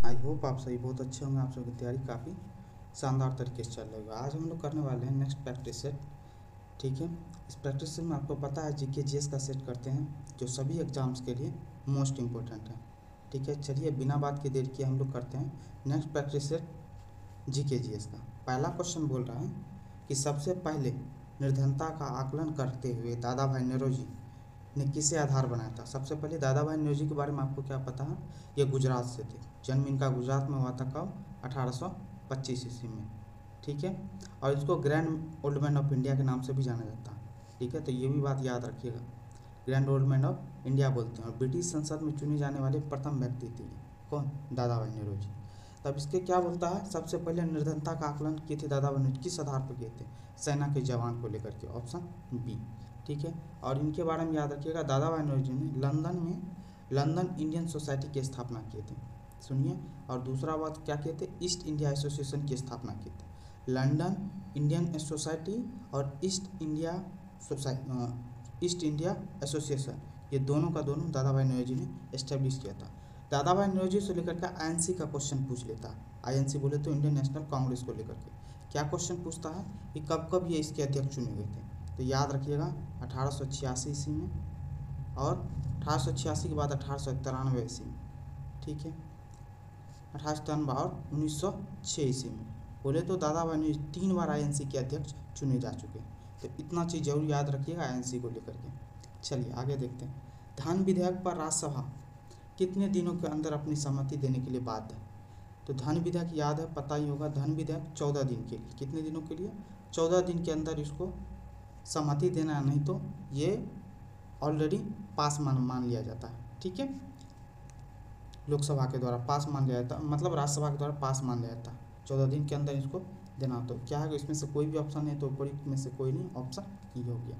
I hope आप सभी बहुत अच्छे होंगे। आप सबकी तैयारी काफ़ी शानदार तरीके से चल रही होगी। आज हम लोग करने वाले हैं नेक्स्ट प्रैक्टिस सेट। ठीक है, इस प्रैक्टिस सेट में आपको पता है जीके जीएस का सेट करते हैं जो सभी एग्जाम्स के लिए मोस्ट इम्पोर्टेंट है। ठीक है, चलिए बिना बात की देर किए हम लोग करते हैं next practice set GK GS का। पहला क्वेश्चन बोल रहा है कि सबसे पहले निर्धनता का आकलन करते हुए दादा भाई नौरोजी ने किसे आधार बनाया था। सबसे पहले दादा भाई नौरोजी के बारे में आपको क्या पता है, ये गुजरात से थे। जन्म इनका गुजरात में हुआ था, कब? 1825 ईस्वी में। ठीक है, और इसको grand old man of India के नाम से भी जाना जाता है। ठीक है, तो ये भी बात याद रखिएगा, grand old man of India बोलते हैं। और ब्रिटिश संसद में चुने जाने वाले प्रथम व्यक्ति थे। कौन? दादा भाई नौरोजी। तब इसके क्या बोलता है, सबसे पहले निर्धनता का आकलन किए थे दादा भाई नौरोजी, किस आधार पर किए थे? सेना के जवान को लेकर के, ऑप्शन बी। ठीक है, और इनके बारे में याद रखिएगा, दादा भाई नौरोजी ने लंदन इंडियन सोसाइटी की स्थापना किए थे। सुनिए, और दूसरा बात क्या किए थे, ईस्ट इंडिया एसोसिएशन की स्थापना की थी। लंदन इंडियन सोसाइटी और ईस्ट इंडिया एसोसिएशन, ये दोनों का दोनों दादा भाई नौरोजी ने एस्टेब्लिश किया था। दादा भाई नौरोजी से लेकर के आईएनसी का क्वेश्चन पूछ लेता है। आईएनसी बोले तो इंडियन नेशनल कांग्रेस को लेकर के क्या क्वेश्चन पूछता है कि कब कब ये इसके अध्यक्ष चुने गए थे। तो याद रखिएगा 1886 ईस्वी में, और 1886 के बाद 1893 ईस्वी में। ठीक है, 1893 और 1906 ईस्वी में। बोले तो दादा भाई नौरोजी 3 बार आईएनसी के अध्यक्ष चुने जा चुके हैं। तो इतना चीज़ जरूर याद रखिएगा आईएनसी को लेकर के। चलिए आगे देखते हैं। धन विधेयक पर राज्यसभा कितने दिनों के अंदर अपनी सहमति देने के लिए बाध्य है? तो धन विधेयक याद है, पता ही होगा। धन विधेयक 14 दिन के लिए, कितने दिनों के लिए? 14 दिन के अंदर इसको सहमति देना है, नहीं तो ये ऑलरेडी पास मान लिया जाता है। ठीक है, लोकसभा के द्वारा पास मान लिया जाता, मतलब राज्यसभा के द्वारा पास मान लिया जाता। 14 दिन के अंदर इसको देना। तो क्या है, इसमें से कोई भी ऑप्शन नहीं, तो उपयुक्त में से कोई नहीं, ऑप्शन ई हो गया।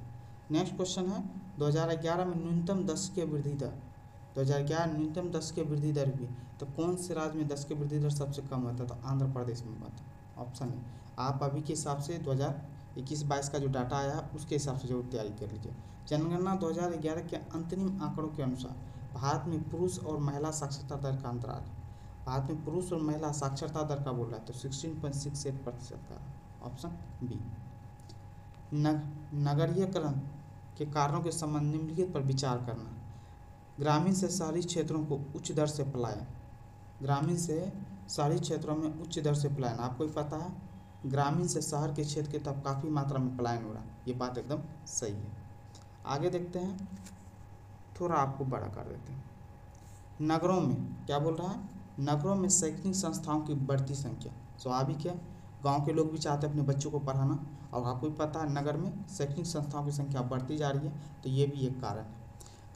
नेक्स्ट क्वेश्चन है, 2011 में न्यूनतम 10 के वृद्धि दर, 2011 न्यूनतम 10 के वृद्धि दर भी, तो कौन से राज्य में 10 के वृद्धि दर सबसे कम हुआ था? तो आंध्र प्रदेश में हुआ था, ऑप्शन ए। आप अभी के हिसाब से 2021-22 का जो डाटा आया उसके हिसाब से जरूर तैयारी कर लीजिए। जनगणना 2011 के अंतरिम आंकड़ों के अनुसार भारत में पुरुष और महिला साक्षरता दर का अंतराल, भारत में पुरुष और महिला साक्षरता दर का बोल रहा है तो 16.68% का, ऑप्शन बी। नगरीयकरण के कारणों के संबंध निम्नलिखित पर विचार करना। ग्रामीण से शहरी क्षेत्रों को उच्च दर से पलायन, ग्रामीण से शहरी क्षेत्रों में उच्च दर से पलायन। आपको ही पता है ग्रामीण से शहर के क्षेत्र के तब काफ़ी मात्रा में पलायन हो रहा है, ये बात एकदम सही है। आगे देखते हैं, थोड़ा आपको बड़ा कर देते हैं। नगरों में क्या बोल रहा है, नगरों में शैक्षणिक संस्थाओं की बढ़ती संख्या स्वाभाविक है। गांव के लोग भी चाहते हैं अपने बच्चों को पढ़ाना, और आपको भी पता है नगर में शैक्षणिक संस्थाओं की संख्या बढ़ती जा रही है, तो ये भी एक कारण है।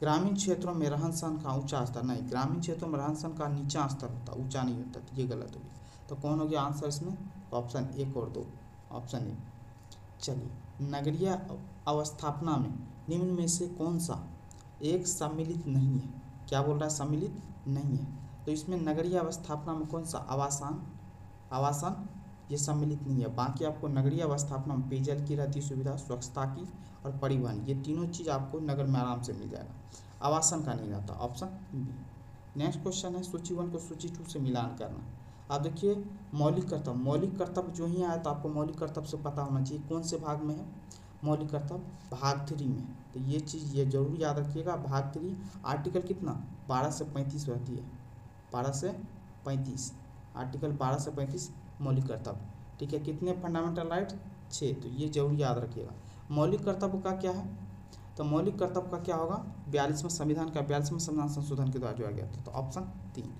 ग्रामीण क्षेत्रों में रहन सहन का ऊंचा स्तर, नहीं, ग्रामीण क्षेत्रों में रहन सहन का नीचा स्तर होता, ऊंचा नहीं होता, तो ये गलत हो गया। तो कौन हो गया आंसर इसमें? तो ऑप्शन 1 और 2, ऑप्शन ए। चलिए, नगरीय अवस्थापना में निम्न में से कौन सा एक सम्मिलित नहीं है? क्या बोल रहा है, सम्मिलित नहीं है। तो इसमें नगरीय अवस्थापना में कौन सा? आवासन ये सम्मिलित नहीं है। बाकी आपको नगरीय अवस्थापना में पेयजल की रहती सुविधा, स्वच्छता की और परिवहन, ये तीनों चीज़ आपको नगर में आराम से मिल जाएगा। आवासन का नहीं रहता, ऑप्शन बी। नेक्स्ट क्वेश्चन है, सूची 1 को सूची 2 से मिलान करना। आप देखिए, मौलिक कर्तव्य जो ही आया तो आपको मौलिक कर्तव्य से पता होना चाहिए कौन से भाग में है। मौलिक कर्तव्य भाग 3 में, तो ये चीज़ ये जरूर याद रखिएगा। भाग 3 आर्टिकल कितना 12 से 35 रहती है, 12 से 35, आर्टिकल 12 से 35 मौलिक कर्तव्य। ठीक है, कितने फंडामेंटल राइट? 6, तो ये जरूर याद रखिएगा। मौलिक कर्तव्य का क्या है, तो मौलिक कर्तव्य का क्या होगा, 42वें संविधान संविधान संशोधन के द्वारा जोड़ा गया था, तो ऑप्शन 3।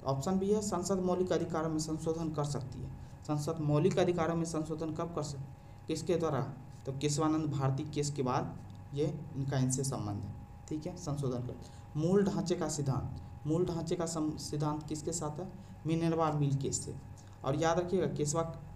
तो ऑप्शन बी है, संसद मौलिक अधिकारों में संशोधन कर सकती है। संसद मौलिक अधिकारों में संशोधन कब कर सकती, किसके द्वारा? तो केशवानंद भारती केस के बाद ये इनका इनसे संबंध है। ठीक है, संशोधन कर। मूल ढांचे का सिद्धांत किसके साथ है? मिनर्वा मिल केस से। और याद रखिएगा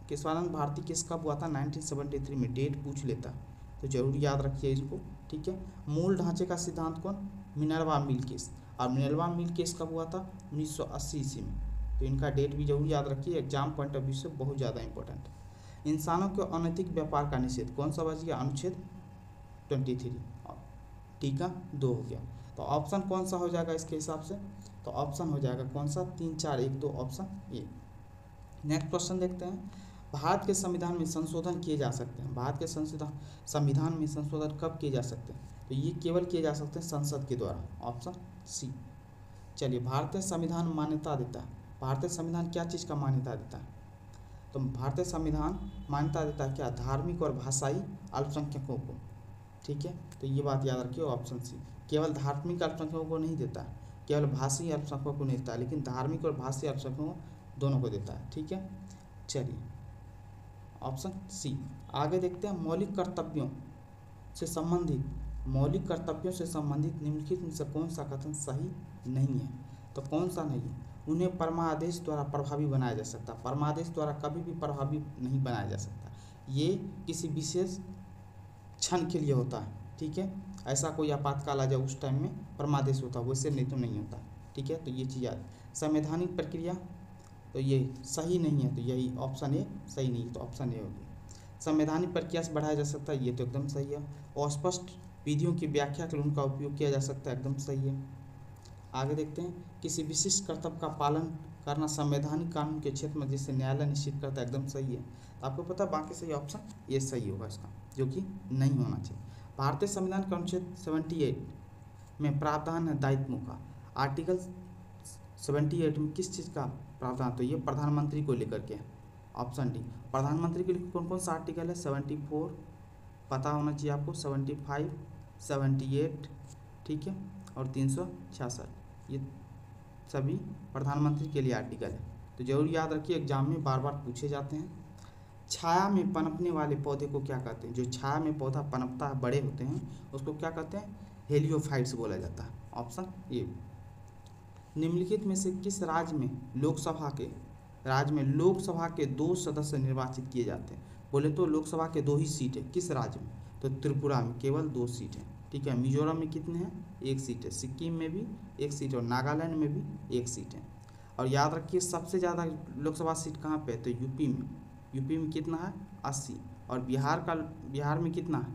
केशवानंद भारती केस कब हुआ था? 1973 में, डेट पूछ लेता है तो जरूर याद रखिए इसको। ठीक है, मूल ढांचे का सिद्धांत कौन? Minerva mill case. और मिनर्वा मिल केस कब हुआ था? 1980 ईस्वी में। तो इनका डेट भी जरूर याद रखिए, एग्जाम पॉइंट ऑफ व्यू से बहुत ज़्यादा इंपॉर्टेंट है। इंसानों के अनैतिक व्यापार का निषेध कौन सा बच गया? अनुच्छेद 23। टीका 2 हो गया। तो ऑप्शन कौन सा हो जाएगा इसके हिसाब से? तो ऑप्शन हो जाएगा कौन सा 3 4 1 2 ऑप्शन ए। नेक्स्ट क्वेश्चन देखते हैं, भारत के संविधान में संशोधन किए जा सकते हैं। भारत के संविधान में संशोधन कब किए जा सकते हैं? तो ये केवल किए जा सकते हैं संसद के द्वारा, ऑप्शन सी। चलिए, भारतीय संविधान मान्यता देता है। भारतीय संविधान क्या चीज़ का मान्यता देता है? तो भारतीय संविधान मान्यता देता है क्या? धार्मिक और भाषाई अल्पसंख्यकों को। ठीक है, तो ये बात याद रखिए, ऑप्शन सी। केवल धार्मिक अल्पसंख्यकों को नहीं देता है, केवल भाषाई अल्पसंख्यकों को नहीं देता, लेकिन धार्मिक और भाषाई अल्पसंख्यकों दोनों को देता है। ठीक है, चलिए ऑप्शन सी। आगे देखते हैं, मौलिक कर्तव्यों से संबंधित निम्नलिखित में से कौन सा कथन सही नहीं है? तो कौन सा नहीं है? उन्हें परमादेश द्वारा प्रभावी बनाया जा सकता। परमादेश द्वारा कभी भी प्रभावी नहीं बनाया जा सकता, ये किसी विशेष क्षण के लिए होता है। ठीक है, ऐसा कोई आपातकाल आ जाए उस टाइम में परमादेश होता है, वैसे नहीं तो नहीं होता। ठीक है, तो ये चीज़ याद। संवैधानिक प्रक्रिया, तो ये सही नहीं है, तो यही ऑप्शन ए सही नहीं है, तो ऑप्शन ए होगी। संवैधानिक प्रक्रिया से बढ़ाया जा सकता है, ये तो एकदम सही है। अस्पष्ट विधियों की व्याख्या के लिए उनका उपयोग किया जा सकता है, एकदम सही है। आगे देखते हैं, किसी विशिष्ट कर्तव्य का पालन करना संवैधानिक कानून के क्षेत्र में जिसे न्यायालय निश्चित करता है, एकदम सही है। तो आपको पता है बाकी सही ऑप्शन ये सही होगा इसका, जो कि नहीं होना चाहिए। भारतीय संविधान का अनुच्छेद 78 में प्रावधान है दायित्वों का। आर्टिकल 78 में किस चीज़ का प्रावधान? तो ये प्रधानमंत्री को लेकर के, ऑप्शन डी। प्रधानमंत्री के लिए कौन कौन सा आर्टिकल है? 74 पता होना चाहिए आपको, 75, 78, ठीक है, और 366, ये सभी प्रधानमंत्री के लिए आर्टिकल है। तो जरूर याद रखिए, एग्जाम में बार बार पूछे जाते हैं। छाया में पनपने वाले पौधे को क्या कहते हैं? जो छाया में पौधा पनपता है, बड़े होते हैं, उसको क्या कहते हैं? हेलियोफाइट्स बोला जाता है, ऑप्शन ए। निम्नलिखित में से किस राज्य में लोकसभा के 2 सदस्य निर्वाचित किए जाते हैं? बोले तो लोकसभा के 2 ही सीट है। किस राज्य में? तो त्रिपुरा में केवल 2 सीट है। ठीक है, मिजोरम में कितने हैं? 1 सीट है, सिक्किम में भी 1 सीट है, और नागालैंड में भी 1 सीट है। और याद रखिए, सबसे ज़्यादा लोकसभा सीट कहाँ पे है? तो यूपी में। यूपी में कितना है? 80। और बिहार में कितना है?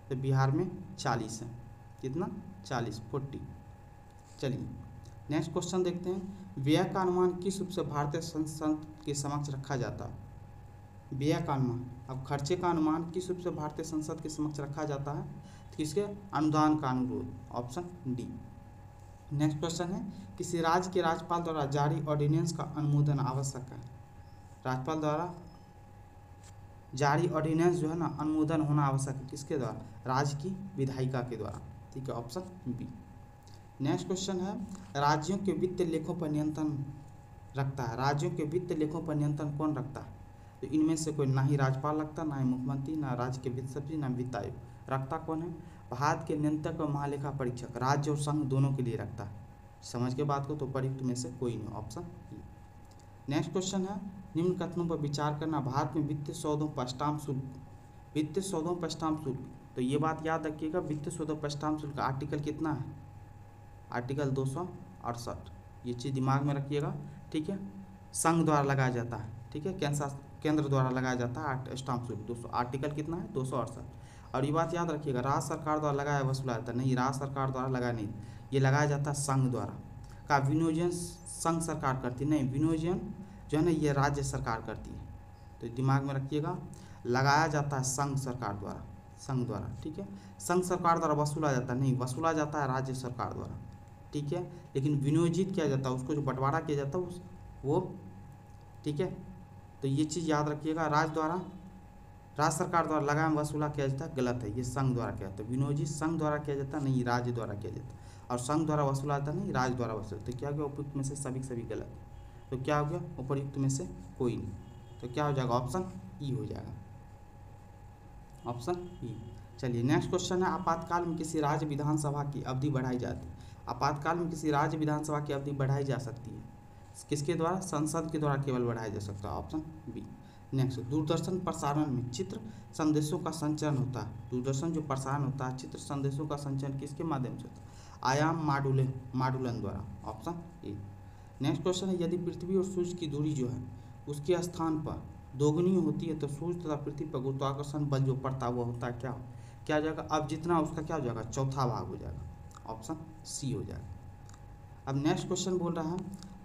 तो बिहार में 40 है। कितना? 40, 40। चलिए नेक्स्ट क्वेश्चन देखते हैं, व्यय का अनुमान किस रूप से भारतीय संसद के समक्ष रखा जाता है? व्यय का अनुमान, अब खर्चे का अनुमान किस रूप से भारतीय संसद के समक्ष रखा जाता है? तो किसके? अनुदान का अनुरोध, ऑप्शन डी। नेक्स्ट क्वेश्चन है, किसी राज्य के राज्यपाल द्वारा जारी ऑर्डिनेंस का अनुमोदन आवश्यक है? राज्यपाल द्वारा जारी ऑर्डिनेंस जो है ना, अनुमोदन होना आवश्यक है। किसके द्वारा? राज्य की विधायिका के द्वारा। ठीक है, ऑप्शन बी। नेक्स्ट क्वेश्चन है, राज्यों के वित्त लेखों पर नियंत्रण रखता है। राज्यों के वित्त लेखों पर नियंत्रण कौन रखता है? तो इनमें से कोई ना ही राज्यपाल रखता, ना ही मुख्यमंत्री, ना राज्य के वित्त सचिव, ना वित्त आयोग। रखता कौन है? भारत के नियंत्रक और महालेखा परीक्षक, राज्य और संघ दोनों के लिए रखता है। समझ के बात को, तो उपयुक्त में से कोई नहीं, ऑप्शन ई। नेक्स्ट क्वेश्चन है, निम्न कथनों पर विचार करना, भारत में वित्तीय सौदों पर स्टाम्प शुल्क। वित्तीय सौदों पर स्टाम्प शुल्क, तो ये बात याद रखिएगा, वित्तीय सौदों पर स्टाम्प शुल्क आर्टिकल कितना है? आर्टिकल 268। ये चीज़ दिमाग में रखिएगा। ठीक है, संघ द्वारा लगाया जाता है। ठीक है, केंद्र द्वारा लगाया जाता है स्टाम्प शुल्क। 200, आर्टिकल कितना है? 268। और ये बात याद रखिएगा, राज्य सरकार द्वारा लगाया वसूला जाता है, नहीं, राज्य सरकार द्वारा लगाया नहीं, ये लगाया जाता है संघ द्वारा। का विनियोजन संघ सरकार करती है, नहीं, विनियोजन जो है ना, ये राज्य सरकार करती है। तो दिमाग में रखिएगा, लगाया जाता है संघ सरकार द्वारा, संघ द्वारा। ठीक है, संघ सरकार द्वारा वसूला जाता है, नहीं, वसूला जाता है राज्य सरकार द्वारा। ठीक है, लेकिन विनियोजित किया जाता है, उसको जो बंटवारा किया जाता है वो। ठीक है, तो ये चीज़ याद रखिएगा, राज्य सरकार द्वारा लगाम वसूला किया जाता है, गलत है, ये संघ द्वारा किया जाता है। विनियोजित संघ द्वारा किया जाता है, नहीं, राज्य द्वारा किया जाता है। और संघ द्वारा वसूला जाता है, नहीं, राज्य द्वारा वसूला। तो क्या हो गया? उपयुक्त में से सभी गलत। तो क्या हो गया? उपयुक्त में से कोई नहीं। तो क्या हो जाएगा? ऑप्शन ई हो जाएगा, ऑप्शन ई। चलिए नेक्स्ट क्वेश्चन है, आपातकाल में किसी राज्य विधानसभा की अवधि बढ़ाई जाती है। आपातकाल में किसी राज्य विधानसभा की अवधि बढ़ाई जा सकती है, किसके द्वारा? संसद के द्वारा केवल बढ़ाया जा सकता है, ऑप्शन बी। नेक्स्ट, दूरदर्शन प्रसारण में चित्र संदेशों का संचरण होता है। दूरदर्शन जो प्रसारण होता है, चित्र संदेशों का संचरण किसके माध्यम से होता है? आयाम मॉड्यूलन द्वारा, ऑप्शन ए। नेक्स्ट क्वेश्चन है, यदि पृथ्वी और सूर्य की दूरी जो है उसके स्थान पर दोगुनी होती है तो सूर्य तथा पृथ्वी पर गुरुत्वाकर्षण बल जो पड़ता हुआ होता है, क्या हो जाएगा? अब जितना उसका क्या हो जाएगा? चौथा भाग हो जाएगा, ऑप्शन सी हो जाएगा। अब नेक्स्ट क्वेश्चन बोल रहा है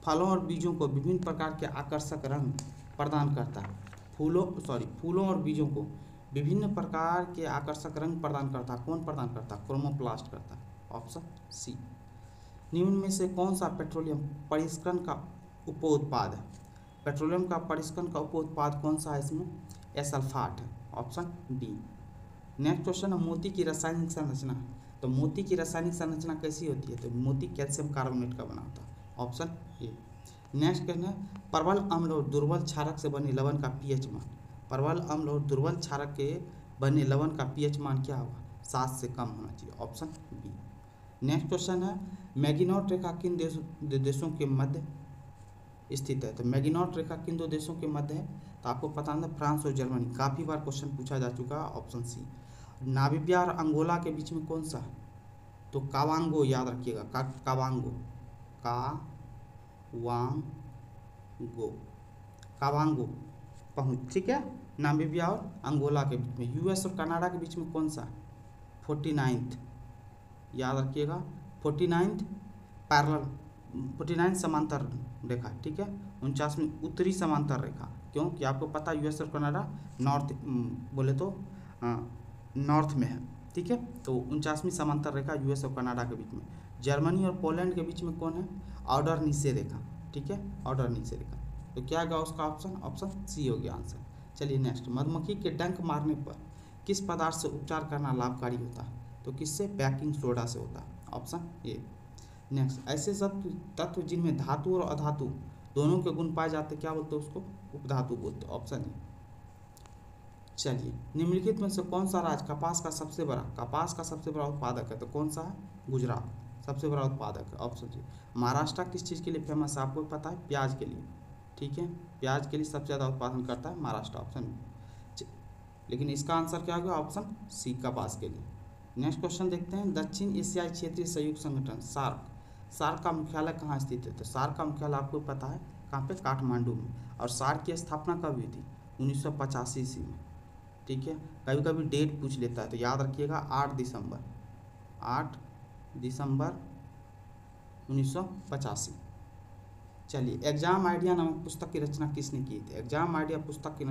फलों और बीजों को विभिन्न प्रकार के आकर्षक रंग प्रदान करता है। फूलों और बीजों को विभिन्न प्रकार के आकर्षक रंग प्रदान करता है। कौन प्रदान करता है? क्रोमोप्लास्ट करता है। Option C. निम्न में से कौन सा पेट्रोलियम परिष्करण का उपोत्पाद है? पेट्रोलियम का परिष्करण का उपोत्पाद कौन सा है? इसमें एसल्फाट है। Option D. नेक्स्ट क्वेश्चन है मोती की रासायनिक संरचना। तो मोती की रासायनिक संरचना कैसी होती है? तो मोती कैल्शियम कार्बोनेट का बना होता है। Option A. नेक्स्ट क्वेश्चन है प्रबल अम्ल और दुर्बल क्षारक से बने लवण का पीएच मान। प्रबल अम्ल और दुर्बल क्षारक के बने लवण का पीएच मान क्या होगा? 7 से कम होना चाहिए। Option B. नेक्स्ट क्वेश्चन है मैगिनॉट रेखा किन देशों के मध्य स्थित है? तो मैगिनॉट रेखा किन दो देशों के मध्य है? तो आपको पता है फ्रांस और जर्मनी। काफ़ी बार क्वेश्चन पूछा जा चुका है। Option C. नामीबिया और अंगोला के बीच में कौन सा है? तो कावांगो, याद रखिएगा। कावांगो, कावांगो पहुँच, ठीक है। नामीबिया और अंगोला के बीच में। यूएस और कनाडा के बीच में कौन सा? 49th, याद रखिएगा। 49 समांतर रेखा, ठीक है। 49वीं उत्तरी समांतर रेखा। क्यों? कि आपको पता है यूएस और कनाडा नॉर्थ बोले तो नॉर्थ में है, ठीक है। तो 49वीं समांतर रेखा यूएस और कनाडा के बीच में। जर्मनी और पोलैंड के बीच में कौन है? ऑर्डर नीचे रेखा, ठीक है। ऑर्डर नीचे रेखा। तो क्या गया उसका ऑप्शन? ऑप्शन सी हो गया आंसर। चलिए नेक्स्ट, मधुमक्खी के डंक मारने पर किस पदार्थ से उपचार करना लाभकारी होता है? तो किससे? बेकिंग सोडा से होता है। Option A. नेक्स्ट, ऐसे सब तत्व जिनमें धातु और अधातु दोनों के गुण पाए जाते क्या बोलते हैं? उसको उपधातु बोलते हैं। Option A. चलिए, निम्नलिखित में से कौन सा राज्य कपास का सबसे बड़ा उत्पादक है? तो कौन सा है? गुजरात सबसे बड़ा उत्पादक है। ऑप्शन सी। महाराष्ट्र किस चीज़ के लिए फेमस है? आपको पता है, प्याज के लिए, ठीक है। प्याज के लिए सबसे ज़्यादा उत्पादन करता है महाराष्ट्र। Option B. लेकिन इसका आंसर क्या होगा? ऑप्शन सी, कपास के लिए। नेक्स्ट क्वेश्चन देखते हैं, दक्षिण एशियाई क्षेत्रीय सहयोग संगठन सार्क का मुख्यालय कहाँ स्थित है? तो सार्क का मुख्यालय आपको पता है कहाँ पे? काठमांडू में। और सार्क की स्थापना कब हुई थी? 1985 ईस्वी में, ठीक है। कभी कभी डेट पूछ लेता है, तो याद रखिएगा 8 दिसंबर 1985। चलिए, एग्जाम आइडिया नामक पुस्तक की रचना किसने की थी? एग्जाम आइडिया पुस्तक की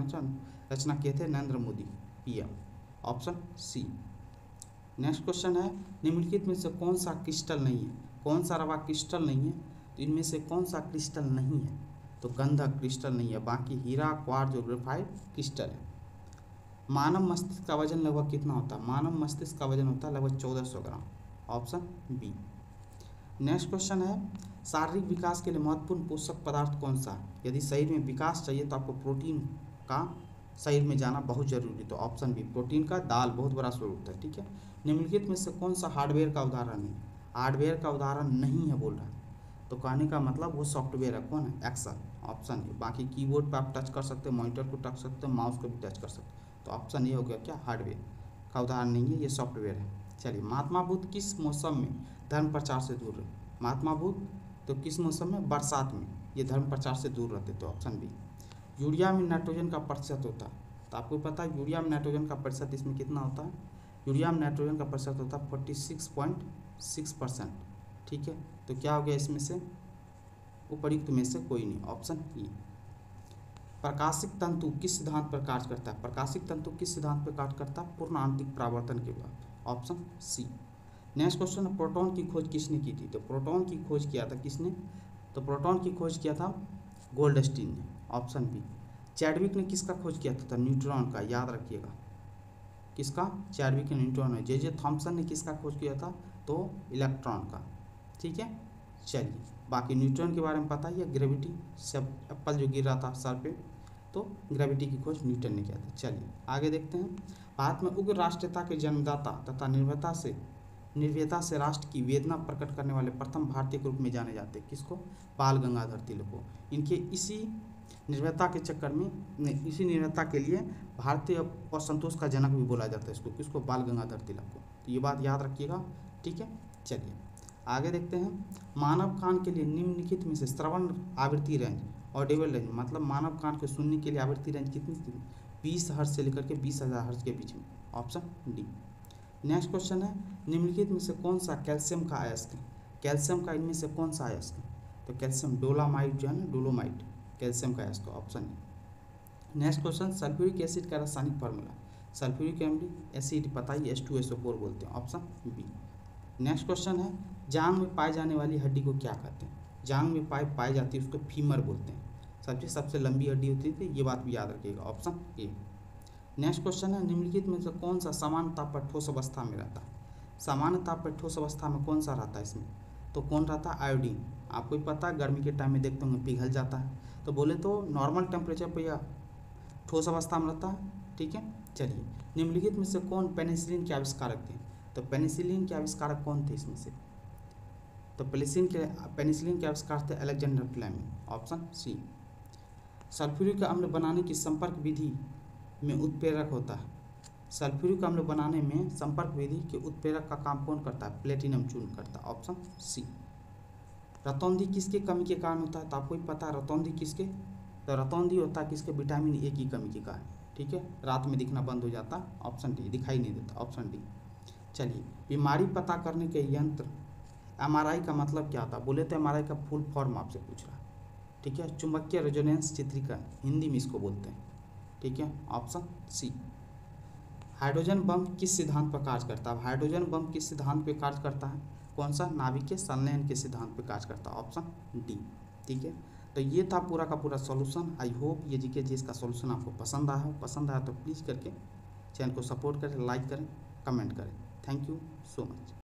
रचना किए थे Narendra Modi, PM. Option C. Next question है, निम्नलिखित में से कौन सा क्रिस्टल नहीं है? कौन सा रवा क्रिस्टल नहीं है? तो इनमें से कौन सा क्रिस्टल नहीं है? तो गंधक क्रिस्टल नहीं है। बाकी हीरा, क्वार्ट्ज और ग्रेफाइट क्रिस्टल है। मानव मस्तिष्क का वजन लगभग कितना होता है? मानव मस्तिष्क का वजन होता है लगभग 1400 gram. Option B. Next question है, शारीरिक विकास के लिए महत्वपूर्ण पोषक पदार्थ कौन सा है? यदि शरीर में विकास चाहिए तो आपको प्रोटीन का शरीर में जाना बहुत जरूरी। तो ऑप्शन बी, प्रोटीन का दाल बहुत बड़ा स्रोत है, ठीक है। निम्नलिखित में से कौन सा हार्डवेयर का उदाहरण है? हार्डवेयर का उदाहरण नहीं है बोल रहा है, तो कहने का मतलब वो सॉफ्टवेयर है। कौन है? एक्सेल। Option A. बाकी कीबोर्ड पर आप टच कर सकते हैं, मॉनिटर को टच सकते हैं, माउस को भी टच कर सकते हैं। तो ऑप्शन ए हो गया क्या? हार्डवेयर का उदाहरण नहीं है, ये सॉफ्टवेयर है। चलिए, महात्मा बुद्ध किस मौसम में धर्म प्रचार से दूर रहे? महात्मा बुद्ध तो किस मौसम में? बरसात में ये धर्म प्रचार से दूर रहते। तो ऑप्शन बी। यूरिया में नाइट्रोजन का प्रतिशत होता है, तो आपको पता है यूरिया में नाइट्रोजन का प्रतिशत इसमें कितना होता है? यूरिया में नाइट्रोजन का प्रतिशत होता है 46.6%, ठीक है। तो क्या हो गया इसमें से? उपर्युक्त में से कोई नहीं। Option E. प्रकाशिक तंतु किस सिद्धांत पर कार्य करता है? प्रकाशिक तंतु किस सिद्धांत पर कार्य करता है? पूर्ण आंतरिक परावर्तन के बाद। Option C. नेक्स्ट क्वेश्चन है, प्रोटॉन की खोज किसने की थी? तो प्रोटॉन की खोज किया था किसने? तो प्रोटॉन की खोज किया था गोल्डस्टीन ने। Option B. चैडविक ने किसका खोज किया था? तो न्यूट्रॉन का, याद रखिएगा। किसका? चैडविक ने न्यूट्रॉन है। जे थॉम्सन ने किसका खोज किया था? तो इलेक्ट्रॉन का, ठीक है। चलिए, बाकी न्यूट्रॉन के बारे में पता ही है, ग्रेविटी से एप्पल जो गिर रहा था सर पे, तो ग्रेविटी की खोज न्यूटन ने किया था। चलिए आगे देखते हैं, भारत में उग्र राष्ट्रीयता के जन्मदाता तथा निर्भयता से राष्ट्र की वेदना प्रकट करने वाले प्रथम भारतीय के रूप में जाने जाते हैं। किसको? बाल गंगाधर तिलक को। इनके इसी निर्भयता के चक्कर में, इसी निर्भयता के लिए भारतीय असंतोष का जनक भी बोला जाता है इसको। किसको? बाल गंगाधर तिलक को। तो ये बात याद रखिएगा, ठीक है। चलिए आगे देखते हैं, मानव कान के लिए निम्नलिखित में से श्रवण आवृत्ति रेंज, ऑडिबल रेंज, मतलब मानव कान को सुनने के लिए आवृत्ति रेंज कितनी थी? 20 हर्ट्ज से लेकर के 20,000 हर्ट्ज के बीच में। Option D. नेक्स्ट क्वेश्चन है, निम्नलिखित में से कौन सा कैल्शियम का अयस्क है? कैल्शियम का इनमें से कौन सा अयस्क है? तो कैल्शियम डोलामाइट जो है ना, डोलोमाइट कैल्शियम का अयस्क, option A. Next question, sulphuric acid का रासायनिक फार्मूला। सल्फ्यूरिक एसिड पता ही H2SO4 बोलते हैं, ऑप्शन बी। नेक्स्ट क्वेश्चन है, जांग में पाई जाने वाली हड्डी को क्या कहते हैं? जांग में पाई जाती है उसको फीमर बोलते हैं। सबसे लंबी हड्डी होती थी, ये बात भी याद रखिएगा, ऑप्शन ए। नेक्स्ट क्वेश्चन है, निम्नलिखित में से कौन सा सामान्य ताप पर ठोस अवस्था में रहता है? सामान्य ताप पर ठोस अवस्था में कौन सा रहता है इसमें? तो कौन रहता है? आयोडीन। आपको ही पता है, गर्मी के टाइम में देखते होंगे पिघल जाता है, तो बोले तो नॉर्मल टेम्परेचर पर या ठोस अवस्था में रहता है। ठीक है, चलिए, निम्नलिखित में से कौन पेनिसिलिन के आविष्कारक थे? तो पेनिसिलिन के आविष्कारक कौन थे इसमें से? तो पेनिसिलिन के आविष्कार थे Alexander Fleming, option C. Sulphuric अम्ल बनाने की संपर्क विधि में उत्प्रेरक होता है। सल्फ्यूरिक अम्ल बनाने में संपर्क विधि के उत्प्रेरक का काम कौन करता है? प्लेटिनम चूर्ण करता है, ऑप्शन सी। रतौंधी किसके कमी के कारण होता है? तो आपको ही पता है रतौंधी किसके, तो रतौंधी होता है किसके? विटामिन ए की कमी के कारण। ठीक है, रात में दिखना बंद हो जाता, ऑप्शन डी, दिखाई नहीं देता, ऑप्शन डी। चलिए, बीमारी पता करने के यंत्र MRI का मतलब क्या था? बोले तो MRI का फुल फॉर्म आपसे पूछ रहा है। ठीक है, चुंबकीय रेजोनेंस चित्रीकरण हिंदी में इसको बोलते हैं। ठीक है, ऑप्शन सी। हाइड्रोजन बम किस सिद्धांत पर कार्य करता है? हाइड्रोजन बम किस सिद्धांत पर कार्य करता है? कौन सा? नाभिकीय संलयन के सिद्धांत पर कार्य करता है, ऑप्शन डी। ठीक है, तो ये था पूरा का पूरा सॉल्यूशन। आई होप ये जीके जीएस का सॉल्यूशन आपको पसंद आया हो। पसंद आया तो प्लीज़ करके चैनल को सपोर्ट करें, लाइक करें, कमेंट करें। Thank you so much.